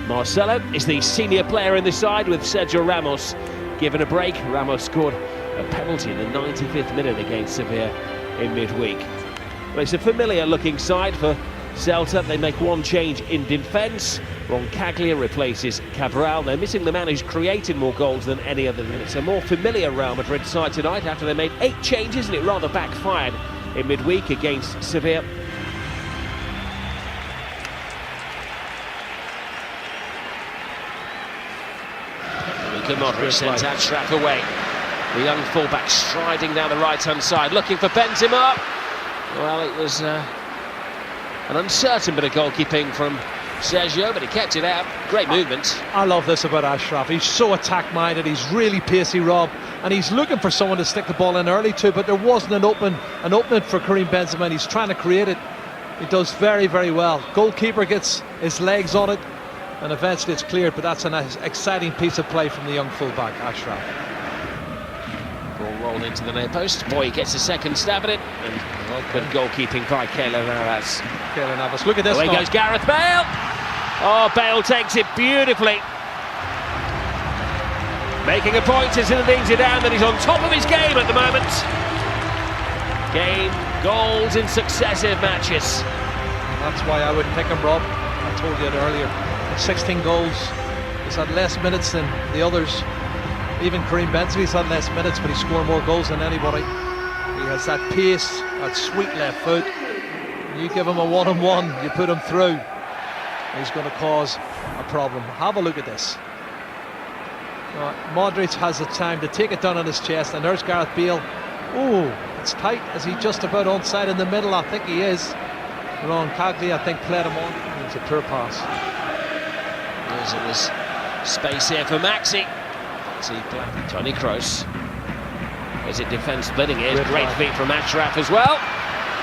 Marcelo is the senior player in the side, with Sergio Ramos given a break. Ramos scored a penalty in the 95th minute against Sevilla in midweek. Well, it's a familiar looking side for Celta. They make one change in defence. Roncaglia replaces Cabral. They're missing the man who's created more goals than any other. It's a more familiar Real Madrid side tonight after they made 8 changes and it rather backfired in midweek against Sevilla. Modric sends Ashraf away. The young fullback striding down the right-hand side, looking for Benzema. Well, it was an uncertain bit of goalkeeping from Sergio, but he kept it out. Great movement. I love this about Ashraf. He's so attack-minded. He's really pacey, Rob, and he's looking for someone to stick the ball in early too. But there wasn't an opening for Karim Benzema, and he's trying to create it. He does very, very well. Goalkeeper gets his legs on it, and eventually it's cleared, but that's an exciting piece of play from the young fullback, Ashraf. Ball rolled into the near post. Boy gets a second stab at it, and good goalkeeping by Keylor Navas. Look at this. Away goes Gareth Bale. Oh, Bale takes it beautifully. Making a point to Zinedine Zidane that he's on top of his game at the moment. Game goals in successive matches. That's why I wouldn't pick him, Rob. I told you it earlier. 16 goals. He's had less minutes than the others. Even Karim Benzema's had less minutes, but he's scored more goals than anybody. He has that pace, that sweet left foot. You give him a one-on-one, you put him through, he's going to cause a problem. Have a look at this. Modric has the time to take it down on his chest, and there's Gareth Bale. Oh, it's tight. Is he just about onside in the middle? I think he is. Roncaglia, I think, played him on. It was a poor pass. It was space here for Maxi. Tony Kroos. Is it defence splitting? Here's great feet from Ashraf as well.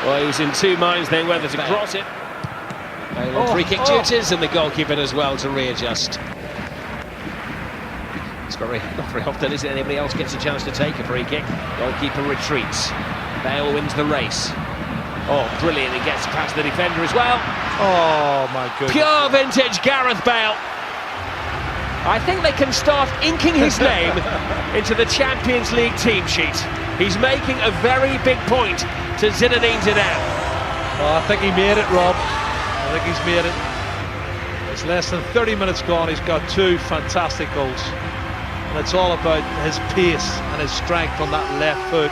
Well, he was in two minds then whether to cross it. Free kick duties, and the goalkeeper as well to readjust. It's not very often, is it? Anybody else gets a chance to take a free kick. Goalkeeper retreats. Bale wins the race. Oh, brilliant. He gets past the defender as well. Oh, my goodness. Pure vintage Gareth Bale. I think they can start inking his name into the Champions League team sheet. He's making a very big point to Zinedine Zidane. Oh, I think he made it, Rob. I think he's made it. It's less than 30 minutes gone. He's got 2 fantastic goals. And it's all about his pace and his strength on that left foot.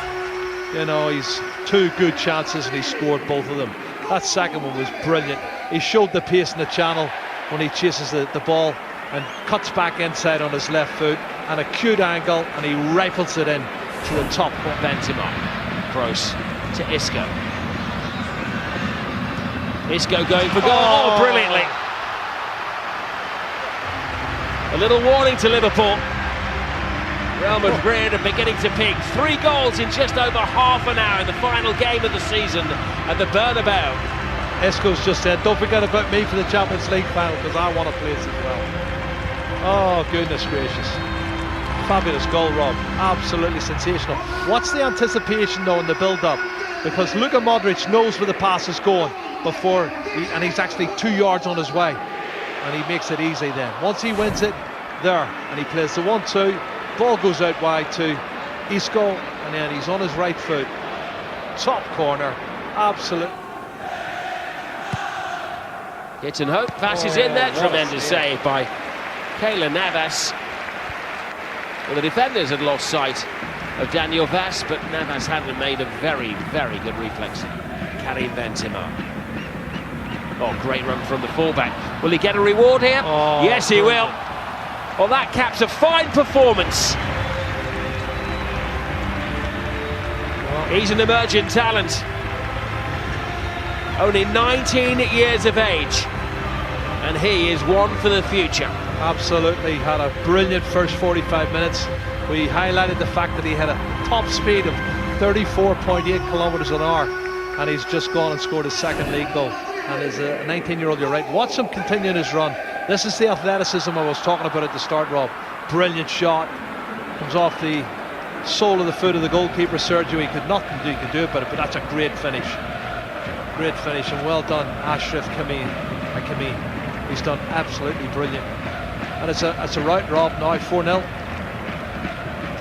You know, he's 2 good chances and he scored both of them. That second one was brilliant. He showed the pace in the channel when he chases the ball and cuts back inside on his left foot, and a cute angle, and he rifles it in to the top. Benzema, Kroos to Isco. Isco going for goal, brilliantly. A little warning to Liverpool. Real Madrid are beginning to peak. 3 goals in just over half an hour in the final game of the season at the Bernabeu. Isco's just said, don't forget about me for the Champions League final, because I want to play this as well. Oh, goodness gracious. Fabulous goal, Rob. Absolutely sensational. What's the anticipation, though, in the build-up? Because Luka Modric knows where the pass is going and he's actually 2 yards on his way. And he makes it easy then. Once he wins it, there, and he plays the 1-2. Ball goes out wide to Isco, and then he's on his right foot. Top corner. Absolute. Hit and hope. Passes in there. Tremendous save by Keylor Navas. Well, the defenders had lost sight of Daniel Vaz, but Navas hadn't made a very, very good reflex. Karim Benzema. Oh, great run from the fullback. Will he get a reward here? Oh, yes, he will. Well, that caps a fine performance. He's an emerging talent. Only 19 years of age, and he is one for the future. Absolutely, had a brilliant first 45 minutes. We highlighted the fact that he had a top speed of 34.8 kilometers an hour, and he's just gone and scored his second league goal. And as a 19-year-old, you're right, watch him continue his run. This is the athleticism I was talking about at the start, Rob. Brilliant shot, comes off the sole of the foot of the goalkeeper, Sergio. He could nothing do, he could do it, but that's a great finish. Great finish, and well done, Ashraf Hakimi. He's done absolutely brilliant. And it's a right Rob now, 4-0.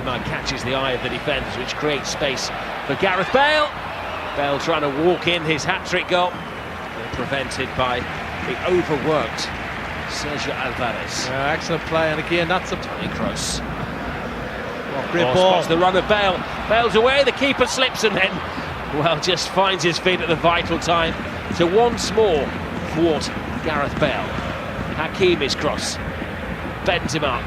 Man catches the eye of the defenders, which creates space for Gareth Bale. Bale trying to walk in his hat-trick goal, prevented by the overworked Sergio Alvarez. Excellent play, and again that's a Toni Kroos. Great ball. Spots the run of Bale. Bale's away, the keeper slips and then, well, just finds his feet at the vital time to once more thwart Gareth Bale. Hakimi's cross. Benzema.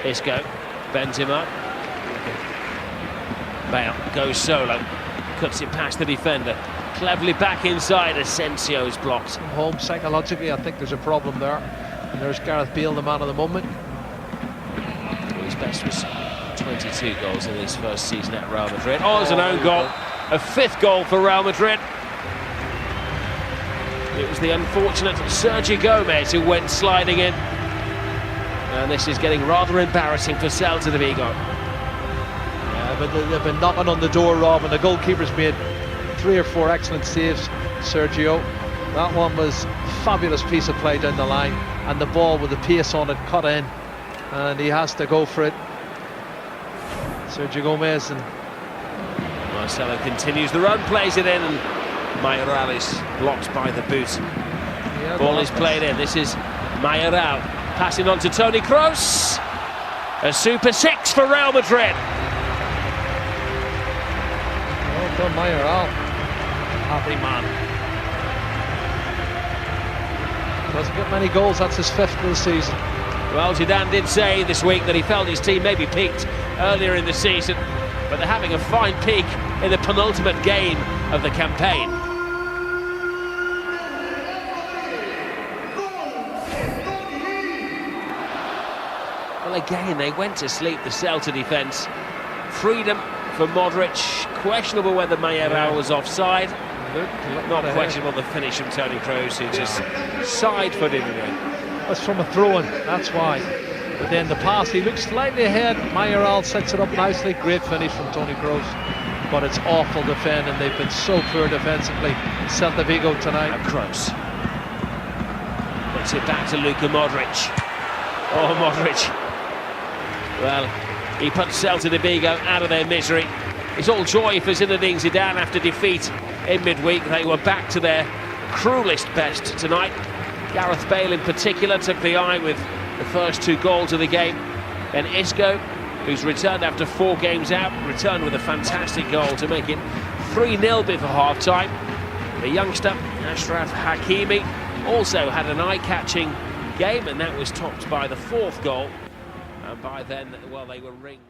Isco. Benzema. Bale goes solo. Cuts it past the defender. Cleverly back inside. Asensio's blocked. Home psychologically, I think there's a problem there. And there's Gareth Bale, the man of the moment. His best was 22 goals in his first season at Real Madrid. Oh, there's an own goal. A fifth goal for Real Madrid. It was the unfortunate Sergio Gomez who went sliding in. And this is getting rather embarrassing for Celta de Vigo. Yeah, but they've been knocking on the door, Rob, and the goalkeeper's made 3 or 4 excellent saves, Sergio. That one was a fabulous piece of play down the line, and the ball with the pace on it cut in, and he has to go for it. Sergio Gomez, and Marcelo continues the run, plays it in, and Mayoral is blocked by the boot. yeah, Ball is played in. This is Mayoral passing on to Toni Kroos. A super 6 for Real Madrid. Well done, Mayoral. Happy man. Doesn't get many goals, that's his 5th of the season. Well, Zidane did say this week that he felt his team maybe peaked earlier in the season, but they're having a fine peak in the penultimate game of the campaign. Well, again, they went to sleep, the Celta defence. Freedom for Modric. Questionable whether Mayoral was offside. Not questionable the finish from Toni Kroos, who just side-footed it in. That's from a throw-in, that's why. But then the pass, he looks slightly ahead. Mayoral sets it up nicely. Great finish from Toni Kroos. But it's awful defending. They've been so poor defensively. Celta Vigo tonight. And Kroos puts it back to Luka Modric. Oh, Modric. Well, he put Celta de Vigo out of their misery. It's all joy for Zinedine Zidane after defeat in midweek. They were back to their cruelest best tonight. Gareth Bale in particular took the eye with the first 2 goals of the game. Then Isco, who's returned after 4 games out, returned with a fantastic goal to make it 3-0 before half-time. The youngster, Achraf Hakimi, also had an eye-catching game, and that was topped by the 4th goal. And by then, well, they were ringed.